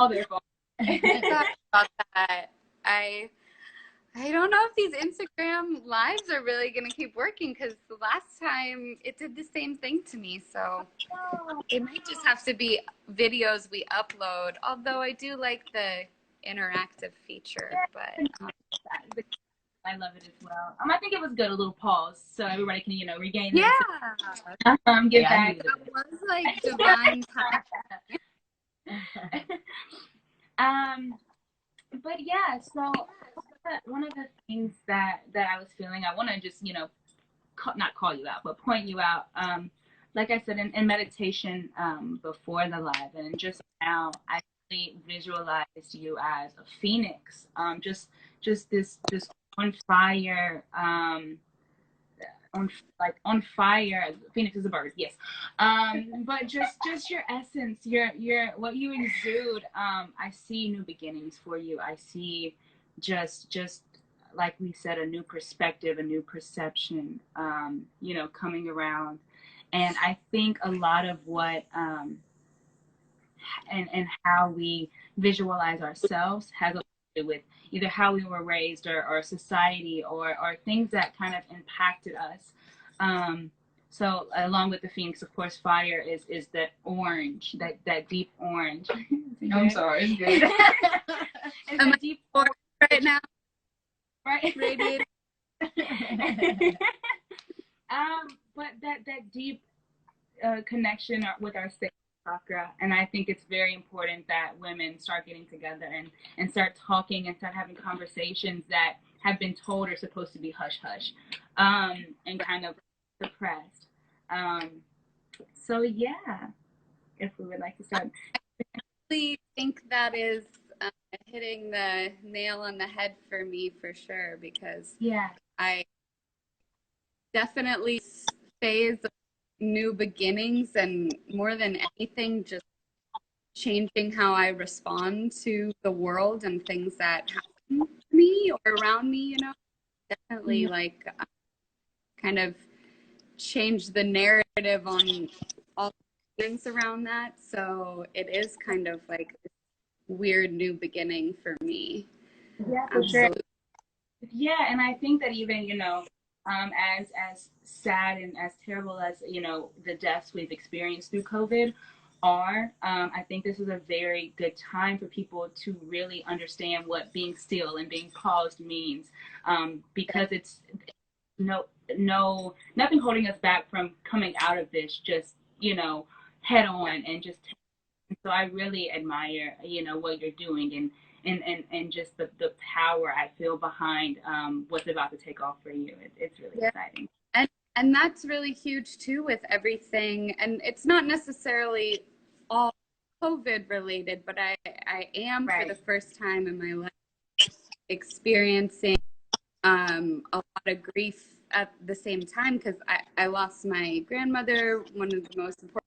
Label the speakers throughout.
Speaker 1: all their fault.
Speaker 2: Sorry about that. I don't know if these Instagram lives are really going to keep working, because the last time it did the same thing to me. So it might just have to be videos we upload, although I do like the interactive feature. But
Speaker 1: I love it as well. I think it was good, a little pause, so everybody can, regain
Speaker 2: yeah,
Speaker 1: get back.
Speaker 2: It was like divine time.
Speaker 1: But yeah, so one of the things that I was feeling, I want to just, not call you out, but point you out. Like I said, in meditation before the live, and just now, I really visualized you as a phoenix. Just this on fire. On fire. Phoenix is a bird, yes. But just your essence, your what you exude. I see new beginnings for you. I see just like we said, a new perspective, a new perception, coming around. And I think a lot of what and how we visualize ourselves has a lot to do with either how we were raised or society or things that kind of impacted us. So along with the phoenix, of course, fire is that orange, that deep orange.
Speaker 3: I'm sorry, it's good.
Speaker 2: It's a deep orange right now.
Speaker 1: Right?
Speaker 2: Radiating.
Speaker 1: But that deep connection with our sacral chakra, and I think it's very important that women start getting together and start talking and start having conversations that have been told are supposed to be hush hush, and kind of suppressed. So yeah, if we would like to start.
Speaker 2: I really think that is hitting the nail on the head for me, for sure, because I definitely phase of new beginnings, and more than anything, just changing how I respond to the world and things that happen to me or around me, definitely like kind of change the narrative on all things around that. So it is kind of like this weird new beginning for me.
Speaker 1: Yeah, for sure. Yeah, and I think that even, as sad and as terrible as, the deaths we've experienced through COVID are, I think this is a very good time for people to really understand what being still and being paused means, because it's nothing holding us back from coming out of this just, head on and just. So I really admire, what you're doing and just the power I feel behind what's about to take off for you. It's really exciting.
Speaker 2: And that's really huge too with everything. And it's not necessarily all COVID related, but I am for the first time in my life experiencing a lot of grief at the same time, because I lost my grandmother, one of the most important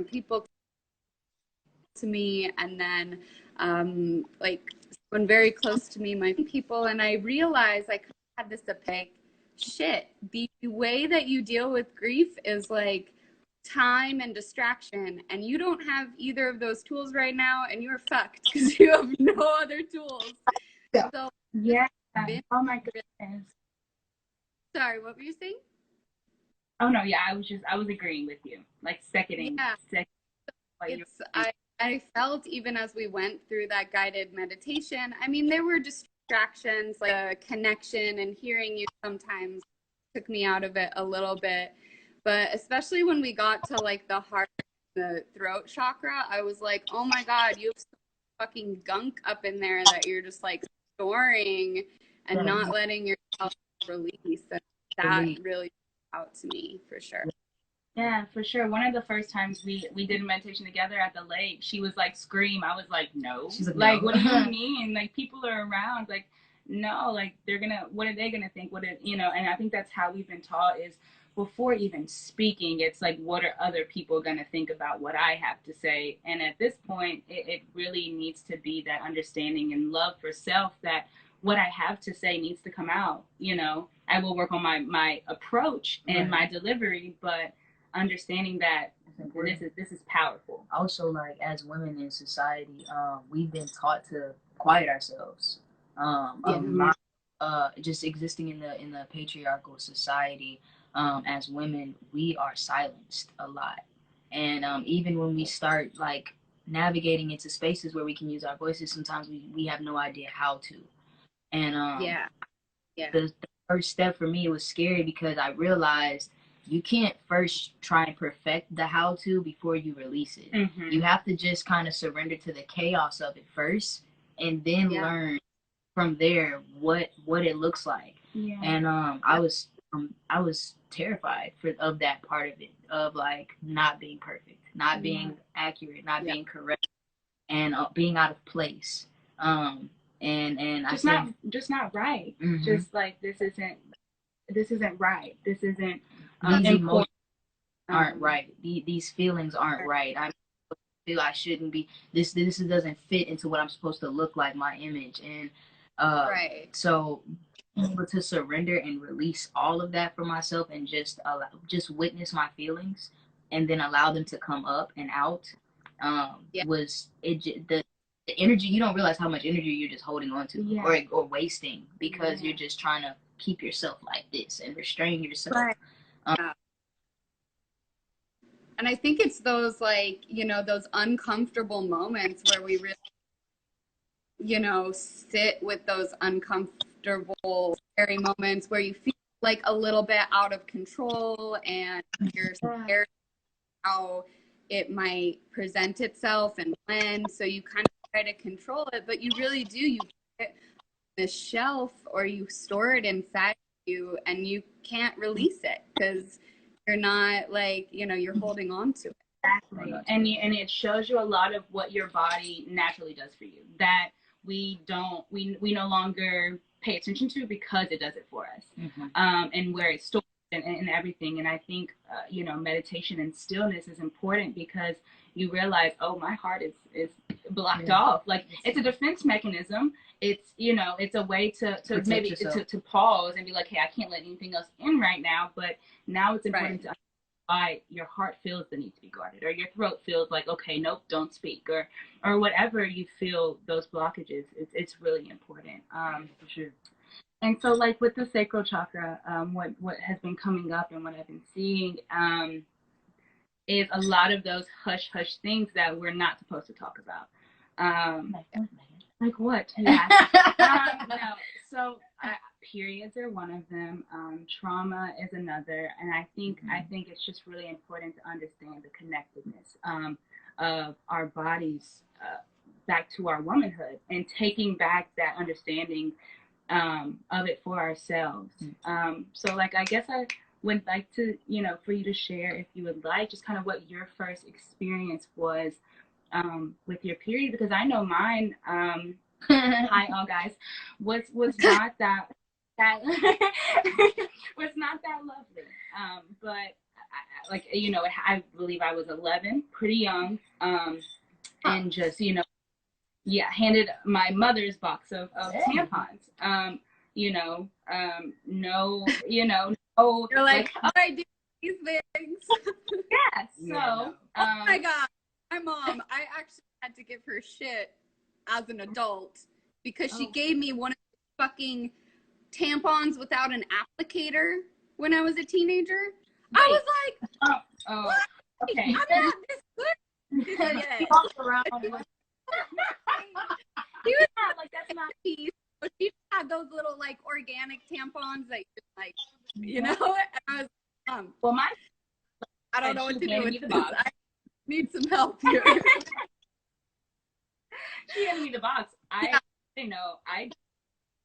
Speaker 2: people to me, and then like someone very close to me, my people. And I realized I kind of had this epiphany, shit, the way that you deal with grief is like time and distraction, and you don't have either of those tools right now, and you're fucked because you have no other tools. So
Speaker 1: oh my goodness.
Speaker 2: Sorry, what were you saying?
Speaker 1: Oh no, yeah, I was agreeing with you, like seconding.
Speaker 2: I felt, even as we went through that guided meditation, I mean, there were distractions, like a connection, and hearing you sometimes took me out of it a little bit. But especially when we got to like the heart, the throat chakra, I was like, oh my God, you have so fucking gunk up in there that you're just like storing and not letting yourself release. And that really out to me, for sure.
Speaker 1: Yeah, for sure. One of the first times we did meditation together at the lake, she was like, scream. I was like, no. She's like, what do you mean? Like, people are around. Like, no, like, what are they going to think? And I think that's how we've been taught is before even speaking, it's like, what are other people going to think about what I have to say? And at this point, it really needs to be that understanding and love for self that what I have to say needs to come out. I will work on my approach and my delivery, but understanding that this is powerful.
Speaker 4: Also, like, as women in society, we've been taught to quiet ourselves. Just existing in the patriarchal society, as women, we are silenced a lot. And even when we start like navigating into spaces where we can use our voices, sometimes we have no idea how to. And the first step for me was scary because I realized you can't first try and perfect the how to before you release it.
Speaker 1: Mm-hmm.
Speaker 4: You have to just kind of surrender to the chaos of it first, and then learn from there what it looks like.
Speaker 1: Yeah.
Speaker 4: And I was terrified of that part of it, of like not being perfect, not being accurate, not being correct, and being out of place. And
Speaker 1: just not right.
Speaker 4: Mm-hmm.
Speaker 1: Just like this isn't right. This isn't
Speaker 4: these emotions aren't right. These feelings aren't right. I feel I shouldn't be. This doesn't fit into what I'm supposed to look like, my image. And so being able to surrender and release all of that for myself and just witness my feelings and then allow them to come up and out was it. The energy, you don't realize how much energy you're just holding on to or wasting because you're just trying to keep yourself like this and restrain yourself.
Speaker 2: Right. And I think it's those, like, you know, those uncomfortable moments where we really, you know, sit with those uncomfortable, scary moments where you feel like a little bit out of control and you're scared how it might present itself and when. So you kind of try to control it, but you really do. You put it on this shelf or you store it inside you and you can't release it because you're not, like, you know, you're holding on to it.
Speaker 1: Exactly. And it shows you a lot of what your body naturally does for you that we no longer pay attention to because it does it for us.
Speaker 4: Mm-hmm.
Speaker 1: And where it's stored and everything. And I think, you know, meditation and stillness is important because you realize, oh, my heart is blocked off. Like, it's a defense mechanism. It's, you know, it's a way to maybe to pause and be like, hey, I can't let anything else in right now. But now it's important to why your heart feels the need to be guarded, or your throat feels like, okay, nope, don't speak, or whatever you feel those blockages. It's really important.
Speaker 4: For sure.
Speaker 1: And so, like, with the sacral chakra, what has been coming up and what I've been seeing is a lot of those hush things that we're not supposed to talk about. Like what? Yeah. No. So periods are one of them. Trauma is another, and I think it's just really important to understand the connectedness of our bodies back to our womanhood and taking back that understanding of it for ourselves. So, like, I guess I would like to, you know, for you to share, if you would like, just kind of what your first experience was with your period, because I know mine. Hi, all guys. Was not that was not that lovely. But like, you know, I believe I was 11, pretty young, and just, you know, handed my mother's box of tampons. You know, no, you know, no.
Speaker 2: You're like, oh, I do these things.
Speaker 1: Yeah. So,
Speaker 2: oh my God, my mom, I actually had to give her shit as an adult because she gave me one of the fucking tampons without an applicator when I was a teenager. Wait. I was like, what?
Speaker 1: Okay.
Speaker 2: I'm not this good.
Speaker 1: He walks around with
Speaker 2: he was like, that's not peace. But she had those little, like, organic tampons that you just, like, you know. And I was
Speaker 1: well,
Speaker 2: I don't know what to do with this. I need some help here.
Speaker 1: She handed me the box. I didn't know.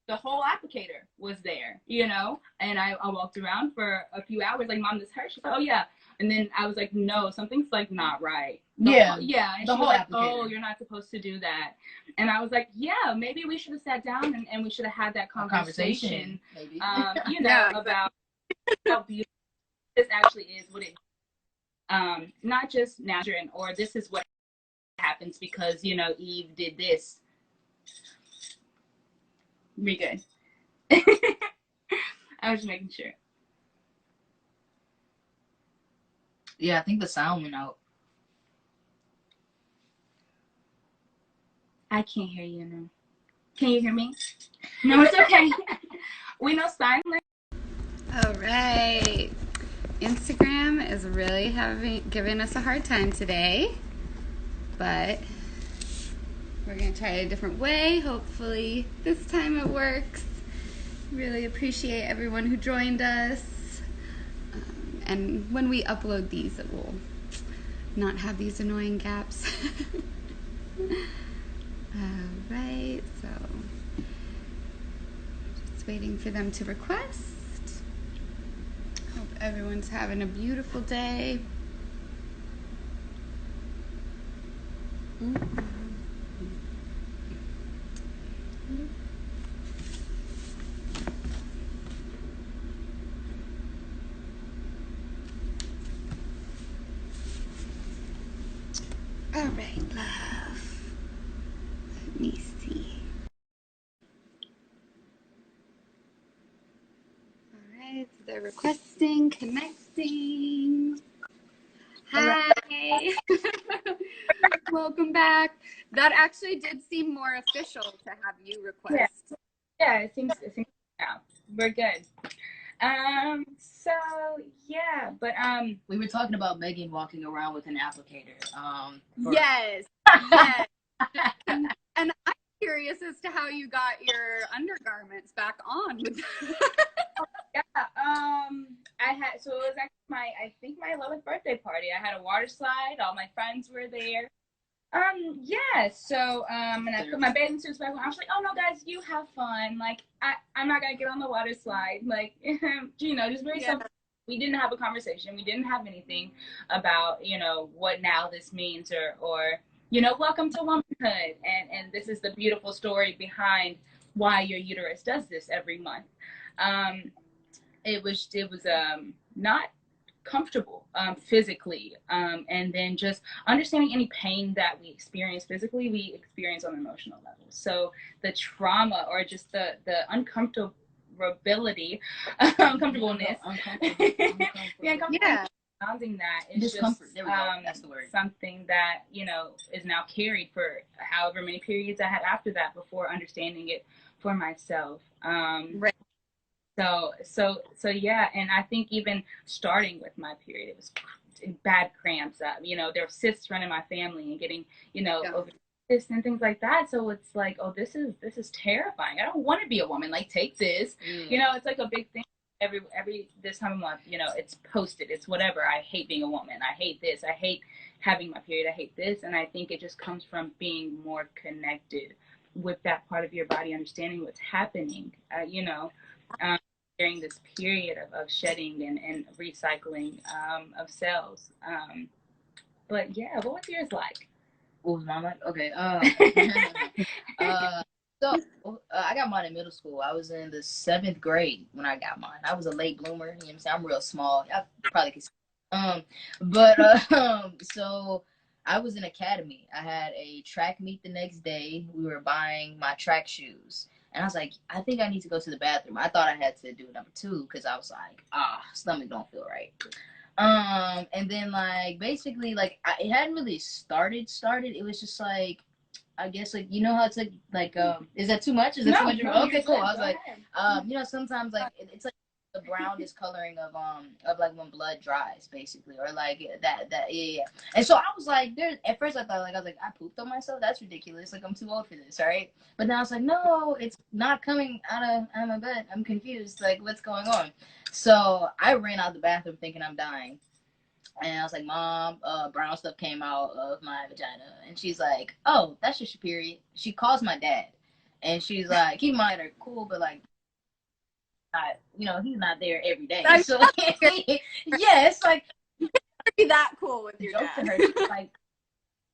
Speaker 1: The whole applicator was there, you know, and I walked around for a few hours like, Mom, this hurts. She said, oh yeah. And then I was like, no, something's like not right. And she was like, oh, you're not supposed to do that. And I was like, yeah, maybe we should have sat down and we should have had that conversation
Speaker 4: maybe.
Speaker 1: You know, about how beautiful this actually is, what it not just natural, or this is what happens because, you know, Eve did this. We good. I was just making sure.
Speaker 4: Yeah, I think the sound went out.
Speaker 1: I can't hear you now. Can you hear me? No, it's okay. We know sign language.
Speaker 2: All right. Instagram is really giving us a hard time today, but we're going to try a different way. Hopefully this time it works. Really appreciate everyone who joined us. And when we upload these, it will not have these annoying gaps. All right, so just waiting for them to request. Hope everyone's having a beautiful day. All right, love. Let me see. All right, so they're requesting, connecting. Hi. Welcome back. That actually did seem more official to have you request.
Speaker 1: Yeah, it seems yeah, we're good. So yeah, but
Speaker 4: we were talking about Megan walking around with an applicator.
Speaker 2: Yes. And I'm curious as to how you got your undergarments back on.
Speaker 1: Yeah, so it was actually I think my 11th birthday party. I had a water slide. All my friends were there. Yeah, so, and I put my bathing suits back on. I was like, oh no, guys, you have fun. Like, I'm not gonna get on the water slide. Like, you know, just very simple. We didn't have a conversation. We didn't have anything about, you know, what now this means or, you know, welcome to womanhood. And this is the beautiful story behind why your uterus does this every month. It was not comfortable physically, and then just understanding any pain that we experience physically, we experience on an emotional level. So the trauma or just the uncomfortability, uncomfortableness, surrounding that is
Speaker 4: discomfort.
Speaker 1: Just
Speaker 4: there we go. That's the word.
Speaker 1: Something that, you know, is now carried for however many periods I had after that before understanding it for myself.
Speaker 2: Right.
Speaker 1: So yeah, and I think even starting with my period, it was bad cramps. You know, there were cysts running my family and getting, you know, over cysts and things like that. So it's like, oh, this is terrifying. I don't want to be a woman. Like, take this. You know, it's like a big thing. Every this time of month, you know, it's posted. It's whatever. I hate being a woman. I hate this. I hate having my period. I hate this. And I think it just comes from being more connected with that part of your body, understanding what's happening. You know. During this period of shedding and recycling of cells. But yeah, what was yours like?
Speaker 4: What was mine like? Okay. So I got mine in middle school. I was in the 7th grade when I got mine. I was a late bloomer. You know what I'm saying? I'm real small. I probably could so I was in academy. I had a track meet the next day. We were buying my track shoes. And I was like, I think I need to go to the bathroom. I thought I had to do number 2 because I was like, stomach don't feel right. And then like basically like it hadn't really started. It was just like, I guess like, you know how it's like is that too much? Is that too much? Okay, cool. I was like, you know, sometimes like it's like the brown discoloring of like when blood dries basically, or like that yeah. And so I was like, at first I thought like I was like, I pooped on myself, that's ridiculous, like I'm too old for this, right? But then I was like, no, it's not coming out of my butt. I'm confused, like what's going on? So I ran out the bathroom thinking I'm dying. And I was like, Mom, brown stuff came out of my vagina. And she's like, oh, that's just your period. She calls my dad. And she's like, keep in mind, they're cool, but like, you know, he's not there every day. So yeah, it's like,
Speaker 2: you can't be that cool with your dad.
Speaker 4: To her, she's like,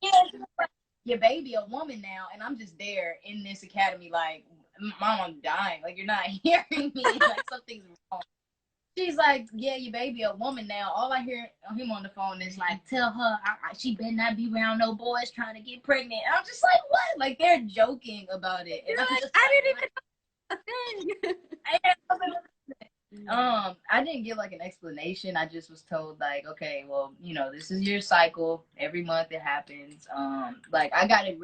Speaker 4: yeah, your baby a woman now, and I'm just there in this academy, like, Mom, I'm dying. Like, you're not hearing me. Like, something's wrong. She's like, yeah, your baby a woman now. All I hear him on the phone is like, tell her she better not be around no boys trying to get pregnant. And I'm just like, what? Like, they're joking about it. And I'm just
Speaker 2: I didn't even know a thing.
Speaker 4: I didn't get like an explanation. I just was told like, okay, well, you know, this is your cycle. Every month it happens. Like I got it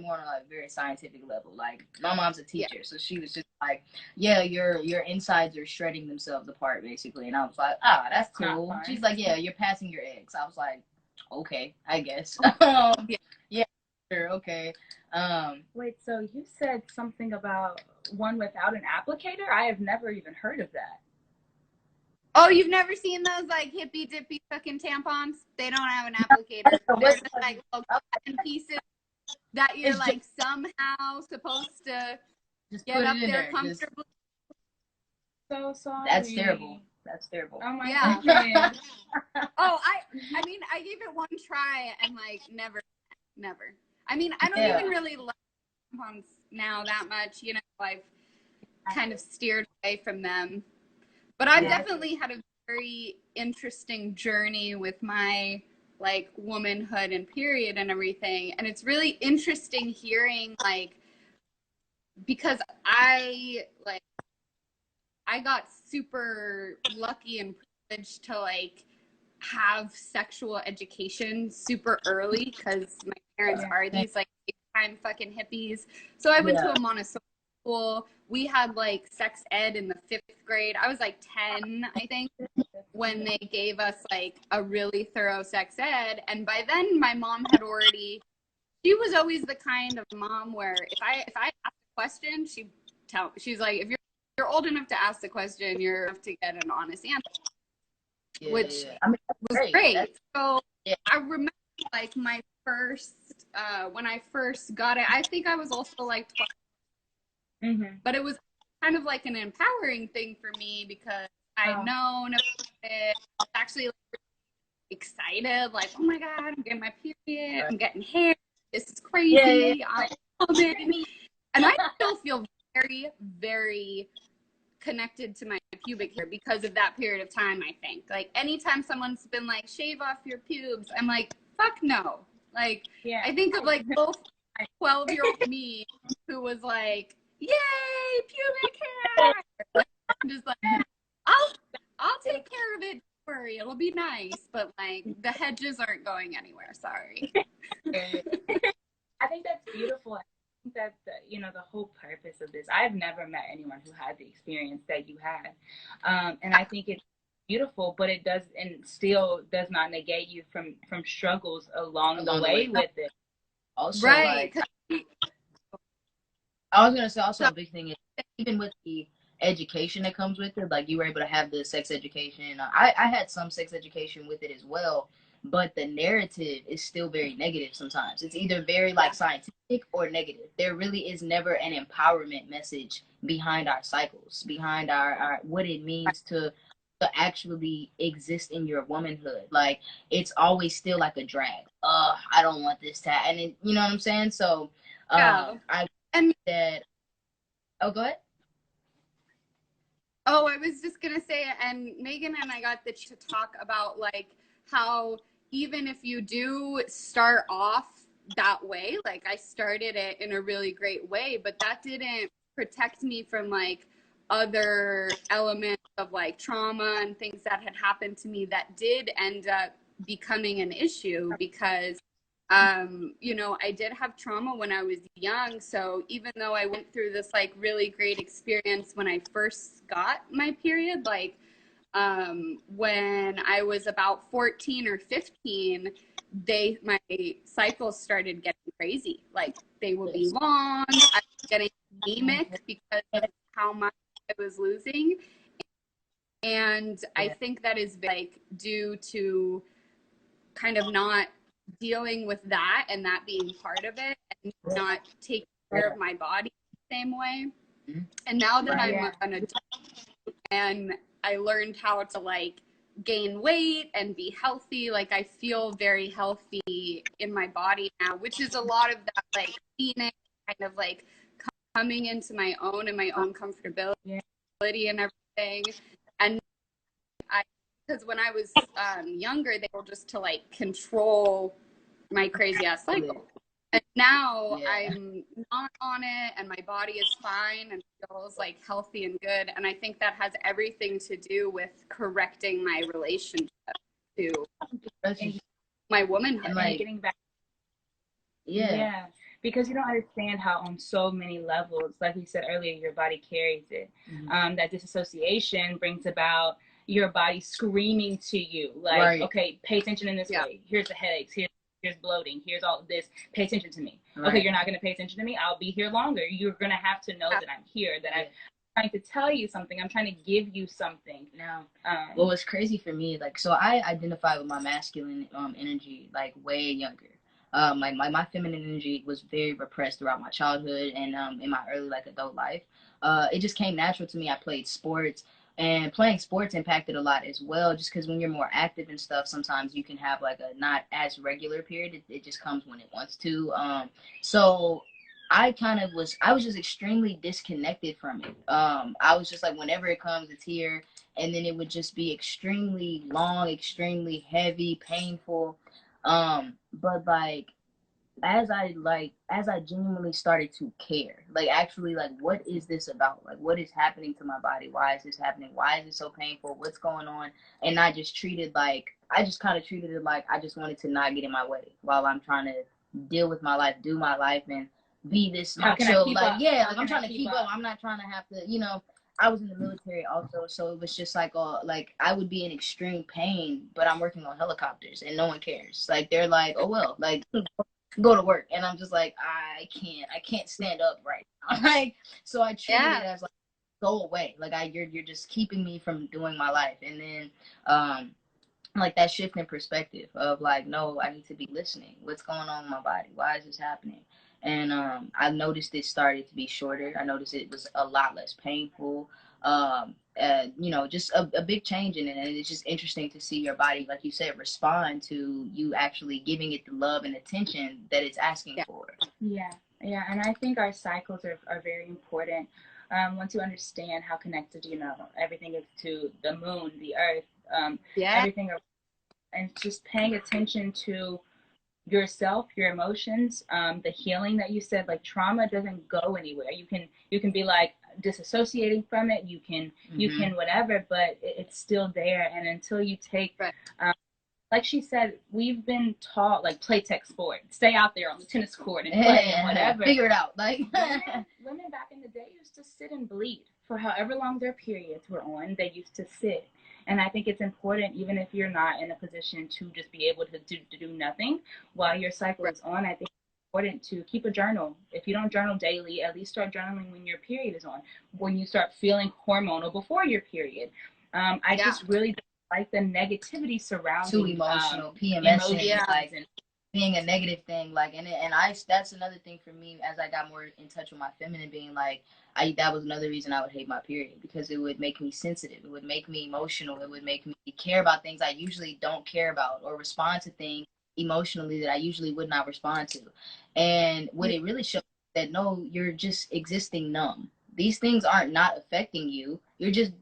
Speaker 4: more on a like very scientific level. Like my mom's a teacher, so she was just like, yeah, your insides are shredding themselves apart basically. And I was like, that's cool. She's like, yeah, you're passing your eggs. I was like, okay, I guess. Yeah, sure, okay.
Speaker 1: Wait, so you said something about one without an applicator? I have never even heard of that.
Speaker 2: Oh, you've never seen those like hippy dippy fucking tampons? They don't have an applicator. They're just like little cotton pieces that you're like somehow supposed to
Speaker 4: just
Speaker 2: get up there comfortably.
Speaker 1: So sorry.
Speaker 4: That's terrible. That's terrible.
Speaker 1: Oh my God.
Speaker 2: Oh, I mean, I gave it one try and like never. I mean, I don't even really like tampons now that much. You know, I've kind of steered away from them. But I've definitely had a very interesting journey with my like womanhood and period and everything. And it's really interesting hearing like, because I got super lucky and privileged to like have sexual education super early because my parents are these like big-time fucking hippies. So I went to a Montessori school. We had like sex ed in the 5th grade. I was like 10, I think, when they gave us like a really thorough sex ed. And by then my mom had already, she was always the kind of mom where if I asked a question, she's like, if you're old enough to ask the question, you're enough to get an honest answer, which I mean, was great. So I remember like my first, when I first got it, I think I was also like 12. But it was kind of like an empowering thing for me because I'd known about it. I was actually like, excited, like, oh my God, I'm getting my period, I'm getting hair, this is crazy, I love it. And I still feel very, very connected to my pubic hair because of that period of time, I think. Like, anytime someone's been like, shave off your pubes, I'm like, fuck no. Like, I think of like both 12-year-old me who was like, yay, pubic hair! I'm just like, I'll take care of it. Don't worry, it'll be nice. But like, the hedges aren't going anywhere. Sorry.
Speaker 1: I think that's beautiful. I think that the whole purpose of this. I've never met anyone who had the experience that you had, and I think it's beautiful. But it does, and still does not negate you from struggles along the way with it.
Speaker 4: Also, right. Like, I was gonna say also a big thing is even with the education that comes with it, like you were able to have the sex education. I had some sex education with it as well, but the narrative is still very negative sometimes. It's either very like scientific or negative. There really is never an empowerment message behind our cycles, behind our what it means to actually exist in your womanhood. Like it's always still like a drag. I don't want this to, and it, you know what I'm saying? So go ahead.
Speaker 2: Oh, I was just gonna say, and Megan and I got to talk about like how even if you do start off that way, like I started it in a really great way, but that didn't protect me from like other elements of like trauma and things that had happened to me that did end up becoming an issue because I did have trauma when I was young. So even though I went through this like really great experience when I first got my period, like when I was about 14 or 15, my cycles started getting crazy. Like they would be long. I was getting anemic because of how much I was losing. And I think that is like due to kind of not dealing with that and that being part of it and not taking care of my body the same way. And now that I'm an adult and I learned how to like gain weight and be healthy, like I feel very healthy in my body now, which is a lot of that like Phoenix kind of like coming into my own and my own comfortability and everything. And because when I was younger, they were just to like control my crazy ass cycle. And now I'm not on it and my body is fine and feels like healthy and good. And I think that has everything to do with correcting my relationship to my womanhood.
Speaker 1: And like getting back. Yeah. Because you don't understand how on so many levels, like we said earlier, your body carries it. That disassociation brings about your body screaming to you, like, okay, pay attention in this way. Here's the headaches. Here's bloating. Here's all of this. Pay attention to me. Okay, you're not going to pay attention to me. I'll be here longer. You're going to have to know that I'm here, that I'm trying to tell you something. I'm trying to give you something.
Speaker 4: Now, what was crazy for me, like, so I identify with my masculine energy, like, way younger. My feminine energy was very repressed throughout my childhood and in my early, like, adult life. It just came natural to me. I played sports. And playing sports impacted a lot as well, just because when you're more active and stuff, sometimes you can have like a not as regular period. It just comes when it wants to. So I was just extremely disconnected from it. I was just like, whenever it comes, it's here. And then it would just be extremely long, extremely heavy, painful. But like, as I genuinely started to care, like, actually, like, what is this about? Like, what is happening to my body? Why is this happening? Why is it so painful? What's going on? And not just treated like, I just kind of treated it like I just wanted to not get in my way while I'm trying to deal with my life, do my life, and be this macho, like, I'm trying to keep up. I'm not trying to have to, I was in the military also, so it was just like, like, I would be in extreme pain, but I'm working on helicopters and no one cares. Like, they're like, oh, well, like, go to work. And I'm just like, I can't stand up right now. Like, so I treated it as like, go away. Like, you're just keeping me from doing my life. And then, like, that shift in perspective of like, no, I need to be listening. What's going on with my body? Why is this happening? And I noticed it started to be shorter. I noticed it was a lot less painful. Just a big change in it. And it's just interesting to see your body, like you said, respond to you actually giving it the love and attention that it's asking for.
Speaker 1: Yeah. And I think our cycles are very important. Once you understand how connected, everything is to the moon, the earth, everything, and just paying attention to yourself, your emotions, the healing that you said, like, trauma doesn't go anywhere. You can be like disassociating from it, you can whatever, but it's still there. And until you take like she said, we've been taught, like, play tech sport, stay out there on the tennis court and play and whatever,
Speaker 4: figure it out. Like,
Speaker 1: women back in the day used to sit and bleed for however long their periods were on. They used to sit. And I think it's important, even if you're not in a position to just be able to do nothing while your cycle is on, I think it's important to keep a journal. If you don't journal daily, at least start journaling when your period is on, when you start feeling hormonal before your period. I just really don't like the negativity surrounding
Speaker 4: too emotional, PMS, like, and being a negative thing, like, and that's another thing for me, as I got more in touch with my feminine being, like, that was another reason I would hate my period, because it would make me sensitive, it would make me emotional, it would make me care about things I usually don't care about, or respond to things emotionally that I usually would not respond to. And what it really showed that, no, you're just existing numb. These things aren't not affecting you. You're just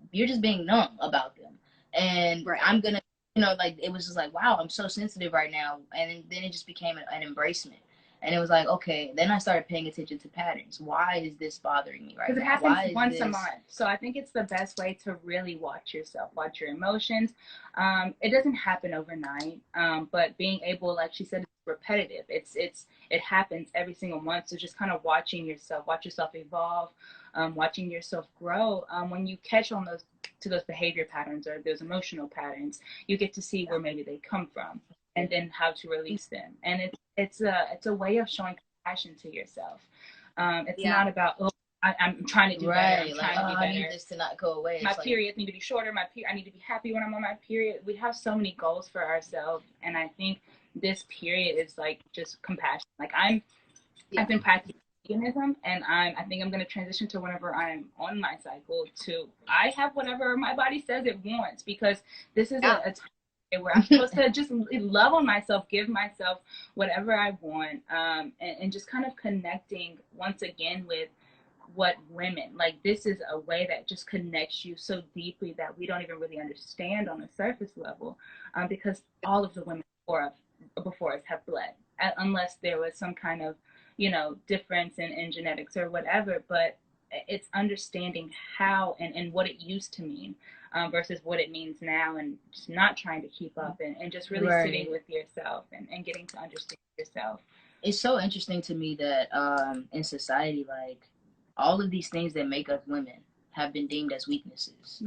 Speaker 4: being numb about them. And I'm gonna, like, it was just like, wow, I'm so sensitive right now. And then it just became an embracement. And it was like, okay, then I started paying attention to patterns. Why is this bothering me right now?
Speaker 1: Because it happens once a month. So I think it's the best way to really watch yourself, watch your emotions. It doesn't happen overnight, but being able, like she said, it's repetitive. It happens every single month. So just kind of watch yourself evolve, watching yourself grow. When you catch on those behavior patterns or those emotional patterns, you get to see where maybe they come from, and then how to release them. And it's a way of showing compassion to yourself. It's not about, I'm trying to do better. I'm trying to be better.
Speaker 4: I need this to not go away.
Speaker 1: My periods need to be shorter. I need to be happy when I'm on my period. We have so many goals for ourselves, and I think this period is like just compassion. Like, I've been practicing veganism, and I think I'm going to transition to whenever I'm on my cycle to I have whatever my body says it wants, because this is a time where I'm supposed to just love on myself, give myself whatever I want, and just kind of connecting once again with what women, like, this is a way that just connects you so deeply that we don't even really understand on a surface level, because all of the women before us have bled. unless there was some kind of, you know, difference in genetics or whatever. But it's understanding how and what it used to mean versus what it means now, and just not trying to keep up, and just really sitting with yourself and getting to understand yourself.
Speaker 4: It's so interesting to me that in society, like, all of these things that make us women have been deemed as weaknesses,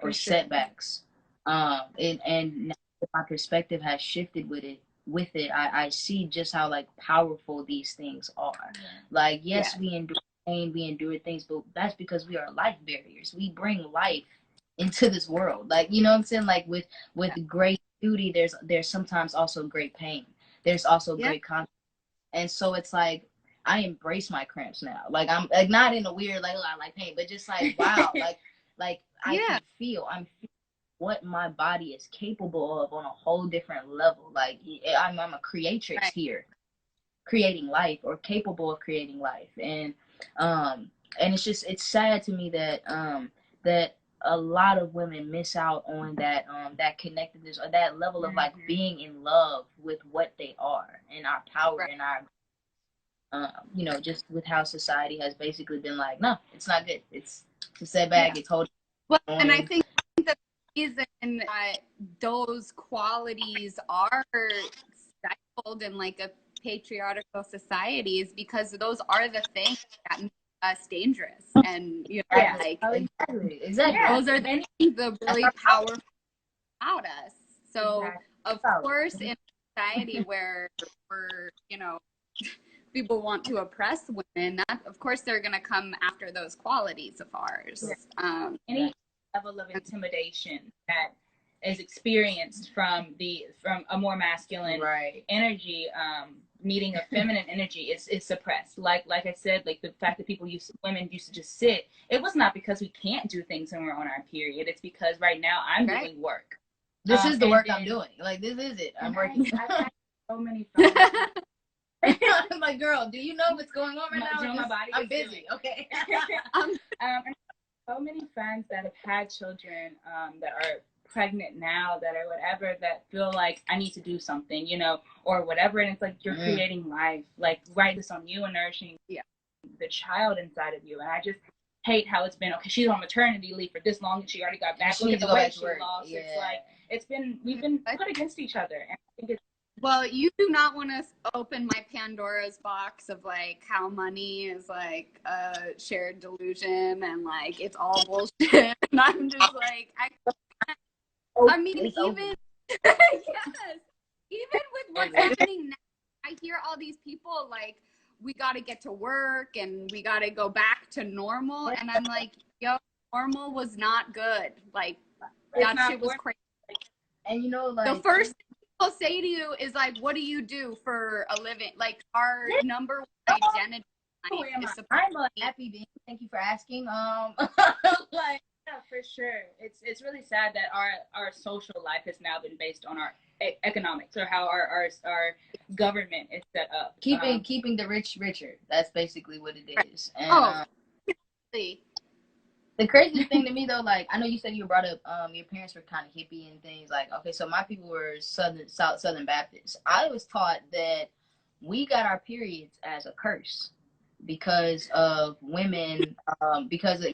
Speaker 4: or setbacks. And now that my perspective has shifted with it, I see just how, like, powerful these things are. Like, yes, we endure pain, we endure things, but that's because we are life barriers. We bring life into this world. Like, you know what I'm saying? Like, with great beauty, there's sometimes also great pain. There's also great conflict. And so it's like, I embrace my cramps now. Like, I'm like, not in a weird, like, oh, I like pain, but just like, wow, like I can feel, I'm feeling what my body is capable of on a whole different level. Like, I'm a creatrix here, creating life, or capable of creating life. And it's just, it's sad to me that that a lot of women miss out on that that connectedness, or that level of, like, being in love with what they are, and our power, and our you know, just with how society has basically been like, no, it's not good, it's a setback, it's holding.
Speaker 2: Well, and I think the reason those qualities are stifled in, like, a patriarchal society is because those are the things that make us dangerous. And, you know, like,
Speaker 4: exactly.
Speaker 2: Those are the things that are really powerful about us. So, of course, in a society where we're, you know, people want to oppress women, that, of course, they're going to come after those qualities of ours.
Speaker 1: Any level of intimidation that is experienced from a more masculine energy meeting a feminine energy is suppressed. Like I said, like, the fact that women used to just sit, it was not because we can't do things when we're on our period. It's because right now I'm doing work.
Speaker 4: This is the work I'm doing. Like, this is it. I'm working.
Speaker 1: I've had so many friends.
Speaker 4: I'm like, girl, do you know what's going on right now?
Speaker 1: My body
Speaker 4: I'm busy. Okay.
Speaker 1: So many friends that have had children that are pregnant now, that are whatever, that feel like, I need to do something, you know, or whatever. And it's like, you're creating life. Like, write this on you and nourishing the child inside of you. And I just hate how it's been, okay, she's on maternity leave for this long and she already got back. Look at the weight she lost. It's like, we've been put against each other. And I think it's,
Speaker 2: well, you do not want to open my Pandora's box of, like, how money is, like, a shared delusion, and, like, it's all bullshit. And I'm just like, I mean, even even with what's happening now, I hear all these people, like, we got to get to work and we got to go back to normal. And I'm like, yo, normal was not good. Like, that shit was crazy.
Speaker 4: And, you know, like,
Speaker 2: the first thing people say to you is, like, what do you do for a living? Like, our number one identity is
Speaker 4: I'm a happy being. Thank you for asking.
Speaker 1: Like, yeah, for sure. It's really sad that our social life has now been based on our economics, or how our government is set up.
Speaker 4: Keeping the rich richer. That's basically what it is. And, the craziest thing to me, though, like, I know you said you brought up your parents were kind of hippie and things. Like, okay, so my people were Southern Baptists. I was taught that we got our periods as a curse because of women. Because of,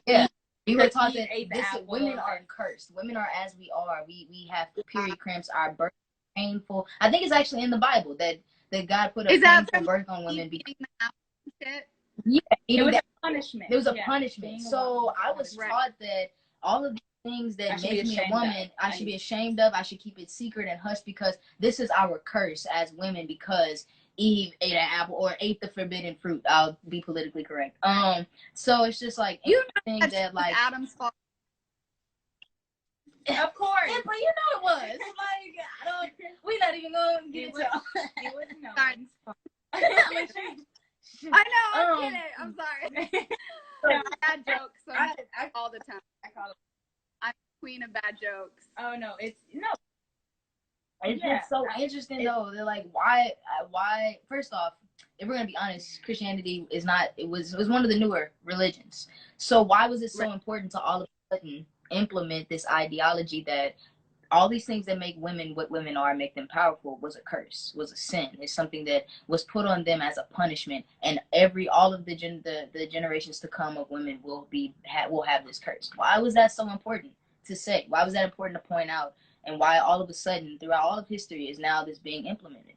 Speaker 4: we were taught that women are cursed. Women are as we are. We have period cramps. Our birth is painful. I think it's actually in the Bible that God put a painful birth on women. Yeah,
Speaker 1: it was a punishment.
Speaker 4: It was a punishment. So I was taught that all of these things that make me a woman, I should be ashamed of. I should keep it secret and hush, because this is our curse as women, because Eve ate an apple or ate the forbidden fruit. I'll be politically correct. So it's just like,
Speaker 2: you know,
Speaker 4: that, like,
Speaker 2: Adam's fault.
Speaker 1: Of course.
Speaker 4: Yeah, but you know it was. Like, we're not even going to get into it.
Speaker 1: It was no one's fault.
Speaker 2: I know, I'm kidding. I'm sorry. Bad jokes. So I all the time.
Speaker 1: I call it.
Speaker 2: I'm queen of bad jokes.
Speaker 1: Oh no, it's
Speaker 4: just so interesting though. They're like, why? First off, if we're gonna be honest, Christianity is not. It was one of the newer religions. So why was it so important to all of a sudden implement this ideology that all these things that make women what women are, make them powerful, was a curse, was a sin. It's something that was put on them as a punishment, and all of the generations to come of women will have this curse. Why was that so important to say? Why was that important to point out? And why all of a sudden throughout all of history is now this being implemented?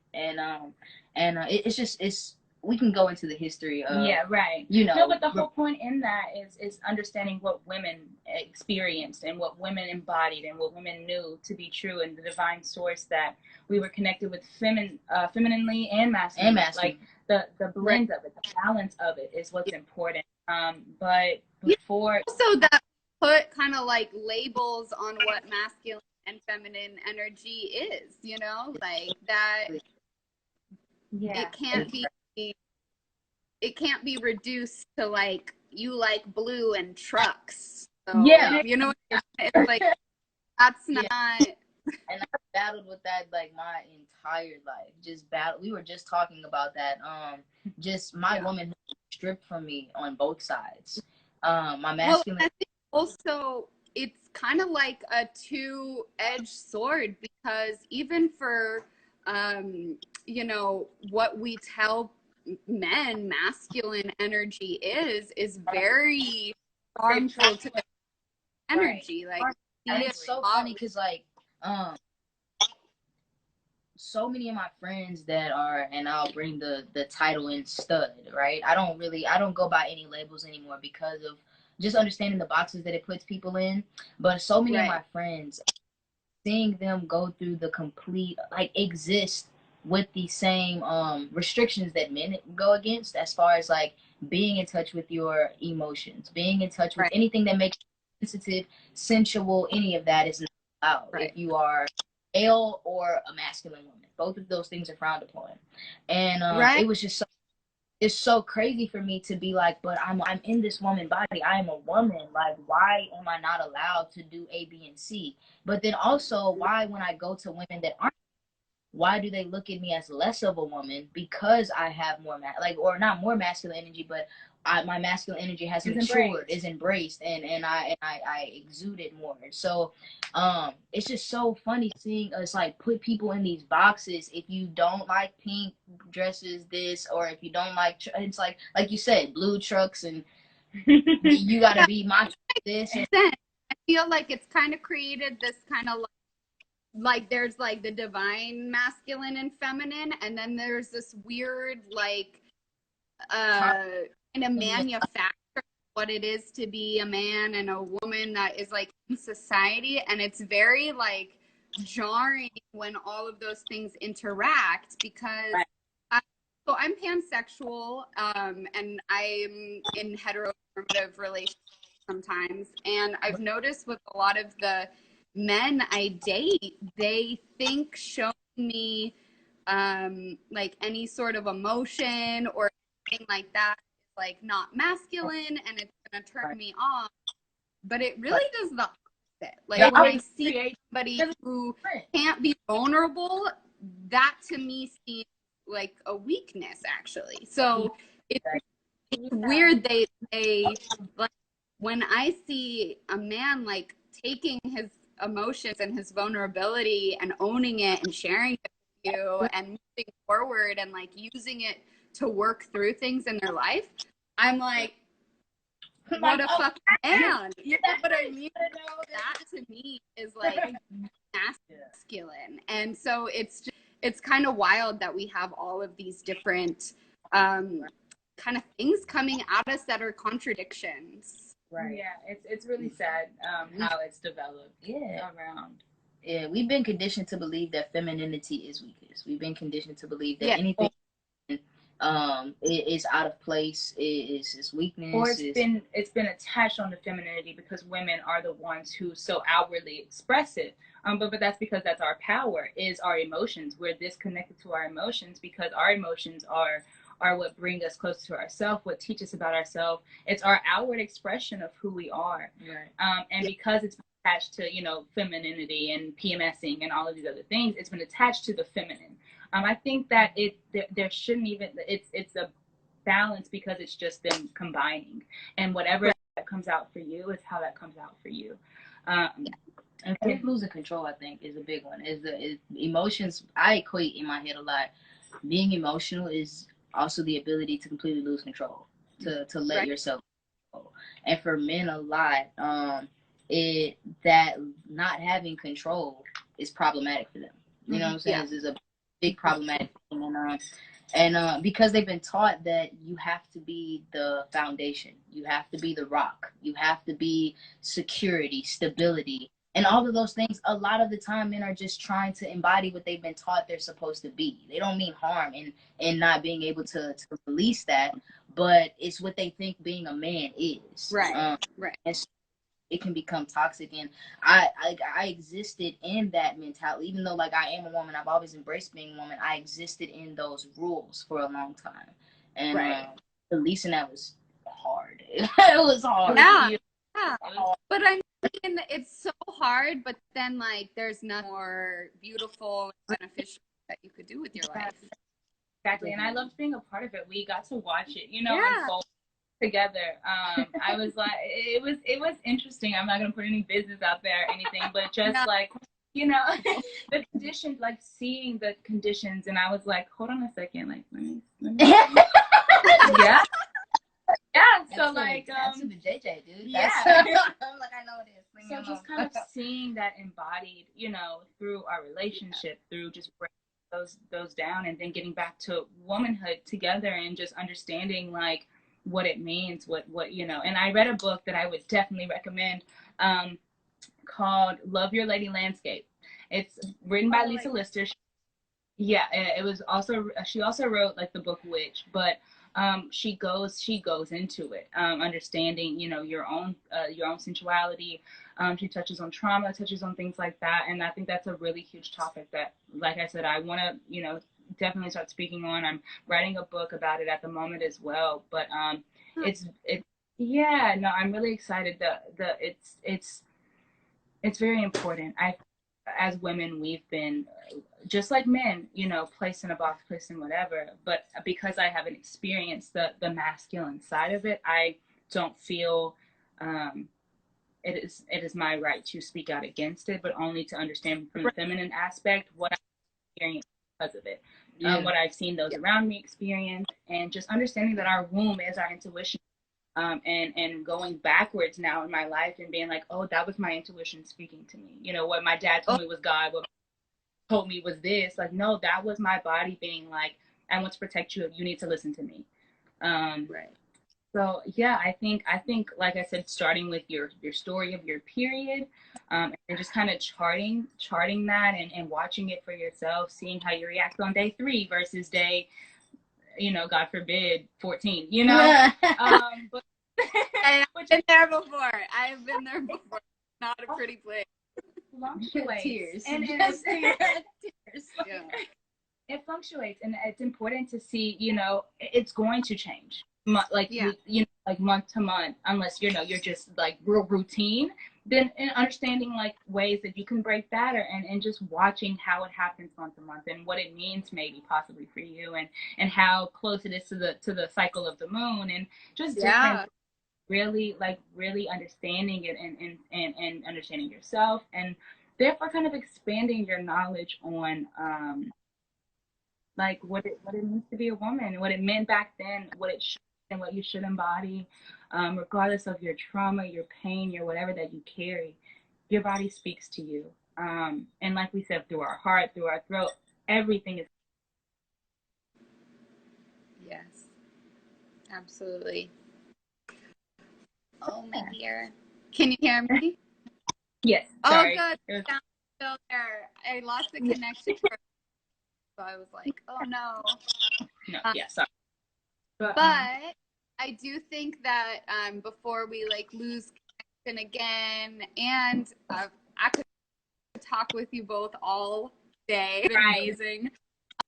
Speaker 4: It's we can go into the history of,
Speaker 1: yeah, right, no, but the whole point in that is understanding what women experienced and what women embodied and what women knew to be true, and the divine source that we were connected with femininely and masculinely. Like the blend of it, the balance of it is what's important. But before
Speaker 2: also that put kind of like labels on what masculine and feminine energy is, you know, like that. Yeah, it can't be reduced to like, you like blue and trucks. So,
Speaker 4: yeah,
Speaker 2: you know, it's like, that's not.
Speaker 4: And I battled with that like my entire life. We were just talking about that. Just my womanhood stripped from me on both sides. My masculine.
Speaker 2: Well, I think also it's kind of like a two-edged sword, because even for you know, what we tell men masculine energy is very harmful to the energy. Like,
Speaker 4: and it's so funny because like so many of my friends that are, and I'll bring the title in, stud, right? I don't go by any labels anymore because of just understanding the boxes that it puts people in. But so many of my friends, seeing them go through the complete, like, exist with the same restrictions that men go against, as far as like being in touch with your emotions, being in touch with anything that makes you sensitive, sensual, any of that is not allowed if you are male or a masculine woman. Both of those things are frowned upon. And it was just it's so crazy for me to be like, but I'm in this woman body. I am a woman. Like, why am I not allowed to do A, B, and C? But then also, why, when I go to women that aren't, why do they look at me as less of a woman because I have more or not more masculine energy, but my masculine energy has matured, is embraced, and I exude it more. So it's just so funny seeing us like put people in these boxes. If you don't like pink dresses, this, or if you don't like, it's like you said, blue trucks, and you gotta be macho this.
Speaker 2: I feel like it's kind of created this kind of like there's like the divine masculine and feminine, and then there's this weird like kind of manufacture what it is to be a man and a woman that is like in society, and it's very like jarring when all of those things interact, because so I'm pansexual, and I'm in heteronormative relationships sometimes, and I've noticed with a lot of the men I date, they think showing me like any sort of emotion or anything like that is like not masculine, and it's gonna turn me off. But it really does the opposite. Like when I see somebody who can't be vulnerable, that to me seems like a weakness, actually. So it's weird they like, when I see a man like taking his emotions and his vulnerability and owning it and sharing it with you and moving forward and like using it to work through things in their life, I'm like, what a fucking man. You know what I mean? That to me is like masculine. And so it's kind of wild that we have all of these different kind of things coming at us that are contradictions.
Speaker 1: Right. Yeah, it's really sad how it's developed around.
Speaker 4: Yeah, we've been conditioned to believe that femininity is weakness. We've been conditioned to believe that anything is out of place, is weakness.
Speaker 1: Or it's been attached on the femininity because women are the ones who so outwardly express it. But that's because that's our power, is our emotions. We're disconnected to our emotions because our emotions are what bring us closer to ourselves, what teach us about ourselves. It's our outward expression of who we are. Right. And because it's attached to, you know, femininity and PMSing and all of these other things, it's been attached to the feminine. I think that there shouldn't even, it's a balance, because it's just them combining, and whatever that comes out for you is how that comes out for you.
Speaker 4: And losing control, I think, is a big one. Is emotions? I equate in my head a lot. Being emotional is also the ability to completely lose control, to let yourself go. And for men, a lot, that not having control is problematic for them. You know what I'm saying? Yeah. This is a big problematic thing, and because they've been taught that you have to be the foundation, you have to be the rock, you have to be security, stability. And all of those things, a lot of the time, men are just trying to embody what they've been taught they're supposed to be. They don't mean harm in not being able to release that, but it's what they think being a man is.
Speaker 2: Right.
Speaker 4: And so it can become toxic. And I existed in that mentality. Even though, like, I am a woman, I've always embraced being a woman, I existed in those rules for a long time. And releasing that was hard. It was hard.
Speaker 2: Yeah. But I mean, it's so hard, but then, like, there's nothing more beautiful and beneficial that you could do with your life.
Speaker 1: Exactly. And I loved being a part of it. We got to watch it, unfold together. I was like, it was interesting. I'm not going to put any business out there or anything, but just like, the conditions, like seeing the conditions. And I was like, hold on a second. Like, let me yeah. Yeah, so like
Speaker 4: that's the JJ, dude.
Speaker 1: Yeah.
Speaker 4: I'm like, I know it is.
Speaker 1: So just kind of seeing that embodied, through our relationship, through just breaking those down, and then getting back to womanhood together, and just understanding like what it means, what And I read a book that I would definitely recommend, called "Love Your Lady Landscape." It's written by Lisa Lister. Yeah, it was also, she also wrote like the book Witch, but she goes into it, understanding your own sensuality. She touches on trauma, touches on things like that, and I think that's a really huge topic that, like I said, I want to definitely start speaking on. I'm writing a book about it at the moment as well, but I'm really excited. It's very important. As women, we've been, just like men, placed in a box, placed in whatever. But because I haven't experienced the masculine side of it, I don't feel it is my right to speak out against it, but only to understand from the feminine aspect what I've experienced because of it, what I've seen those around me experience, and just understanding that our womb is our intuition. And going backwards now in my life and being like, oh, that was my intuition speaking to me. What my dad told me was God, what told me was this. Like, no, that was my body being like, I want to protect you. You need to listen to me. So yeah, I think like I said, starting with your story of your period, and just kind of charting that and watching it for yourself, seeing how you react on day 3 versus day, God forbid, 14, but
Speaker 2: I've been there before. Not a pretty place.
Speaker 1: Fluctuates.
Speaker 4: Tears.
Speaker 1: And
Speaker 4: tears.
Speaker 1: Yeah. It fluctuates, and it's important to see, it's going to change. Like month to month, unless you're just like real routine. Then understanding like ways that you can break that, and just watching how it happens month to month and what it means maybe possibly for you, and how close it is to the cycle of the moon, and just different, really understanding it, and understanding yourself, and therefore kind of expanding your knowledge on like what it means to be a woman, what it meant back then, what it should and what you should embody, regardless of your trauma, your pain, your whatever that you carry. Your body speaks to you, and like we said, through our heart, through our throat, everything is.
Speaker 2: Yes, absolutely. Oh my dear, can you hear me?
Speaker 1: Yes. Sorry.
Speaker 2: Oh, good. I'm still there. I lost the connection, so I was like, oh no.
Speaker 1: No. Yeah. Sorry.
Speaker 2: But I do think that before we like lose connection again, and I could talk with you both all day. It's amazing.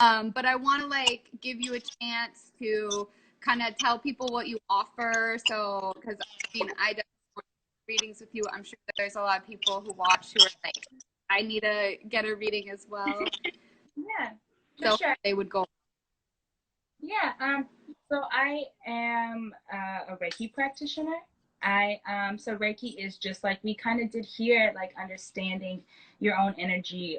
Speaker 2: But I want to like give you a chance to kind of tell people what you offer. So, because I do readings with you. I'm sure that there's a lot of people who watch who are like, I need to get a reading as well.
Speaker 1: Yeah.
Speaker 2: So
Speaker 1: sure.
Speaker 2: they would go.
Speaker 1: Yeah. So I am a Reiki practitioner. So Reiki is just like we kind of did here, like understanding your own energy,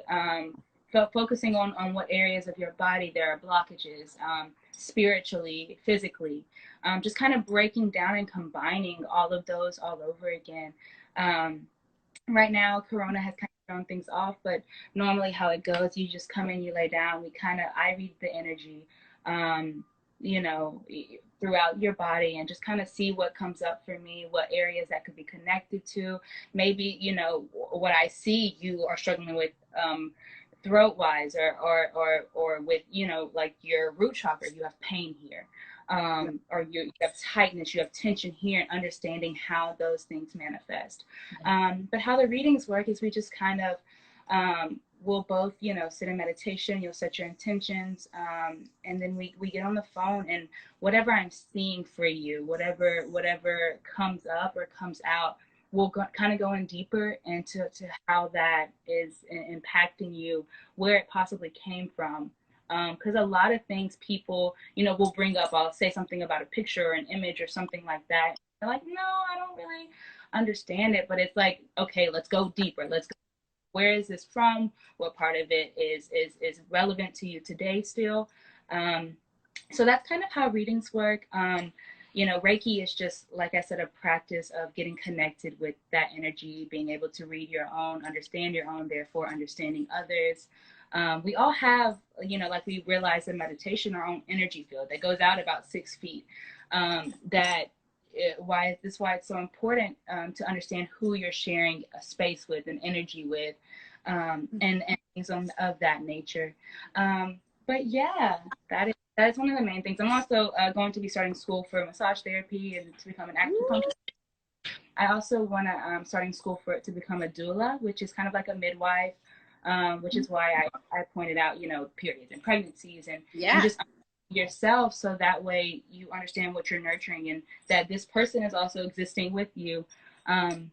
Speaker 1: focusing on what areas of your body there are blockages, spiritually, physically, just kind of breaking down and combining all of those all over again. Right now, Corona has kind of thrown things off, but normally how it goes, you just come in, you lay down, I read the energy, you know, throughout your body and just kind of see what comes up for me, what areas that could be connected to. Maybe, you know, what I see you are struggling with throat wise or with, you know, like your root chakra, you have pain here. Or you have tightness, you have tension here, and understanding how those things manifest. But how the readings work is we just kind of we'll both, you know, sit in meditation, you'll set your intentions, and then we get on the phone, and whatever I'm seeing for you, whatever comes up or comes out, we'll kind of go in deeper into how that is impacting you, where it possibly came from. Because a lot of things people, you know, will bring up, I'll say something about a picture or an image or something like that. They're like, no, I don't really understand it. But it's like, okay, let's go deeper. Let's go. Where is this from? What part of it is relevant to you today still? So that's kind of how readings work. You know, Reiki is just, like I said, a practice of getting connected with that energy, being able to read your own, understand your own, therefore understanding others. We all have, you know, like we realize in meditation, our own energy field that goes out about 6 feet. Why it's so important to understand who you're sharing a space with, an energy with, and things of that nature. But yeah, that is one of the main things. I'm also going to be starting school for massage therapy and to become an acupuncturist. I also want to starting school to become a doula, which is kind of like a midwife. Which is why I pointed out, you know, periods and pregnancies and just yourself, so that way you understand what you're nurturing and that this person is also existing with you, and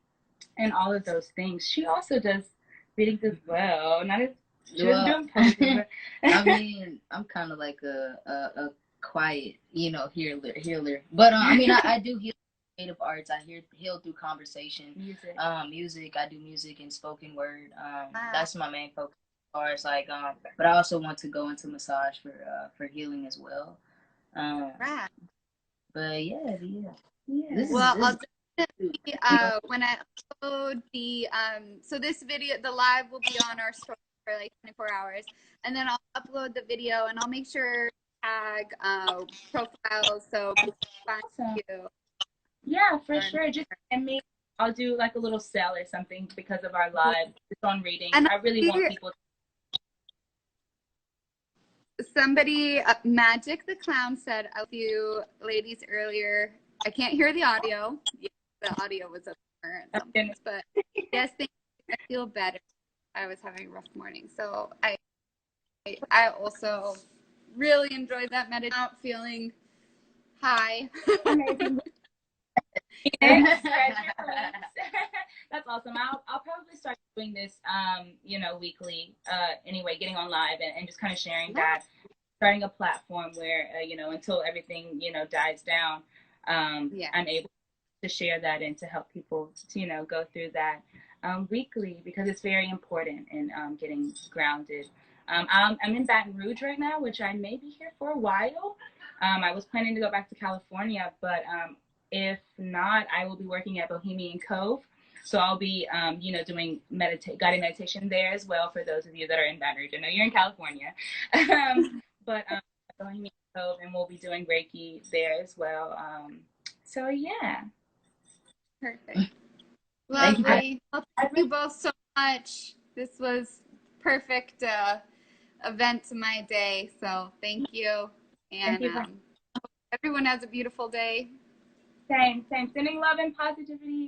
Speaker 1: all of those things. She also does readings as well. Not as doing poetry, but
Speaker 4: I mean, I'm kind of like a quiet, you know, healer. But I mean, I do heal creative arts. I heal through conversation, music. I do music and spoken word. That's my main focus as far as like but I also want to go into massage for healing as well. But yeah.
Speaker 2: I'll definitely when I upload the so this video, the live will be on our story for like 24 hours, and then I'll upload the video and I'll make sure tag profiles so people can find you.
Speaker 1: Yeah, for sure. Just and me, I'll do like a little sell or something because of our live. It's on reading. And I really want people to...
Speaker 2: Somebody, Magic the Clown said a few ladies earlier. I can't hear the audio. Yeah, the audio was up there at some points, but yes, thank you. I feel better. I was having a rough morning, so I also really enjoyed that meditation. Out feeling high.
Speaker 1: Amazing. That's awesome. I'll probably start doing this, you know, weekly. Anyway, getting on live and just kind of sharing that, starting a platform where you know, until everything, you know, dies down, I'm able to share that and to help people to, you know, go through that weekly, because it's very important in getting grounded. I'm in Baton Rouge right now, which I may be here for a while. I was planning to go back to California, but if not, I will be working at Bohemian Cove. So I'll be, you know, doing guided meditation there as well for those of you that are in Baton Rouge. I know you're in California. But Bohemian Cove, and we'll be doing Reiki there as well. So yeah.
Speaker 2: Perfect. Lovely. Well, thank you both so much. This was perfect event to my day. So thank you. And everyone has a beautiful day.
Speaker 1: Same. Sending love and positivity.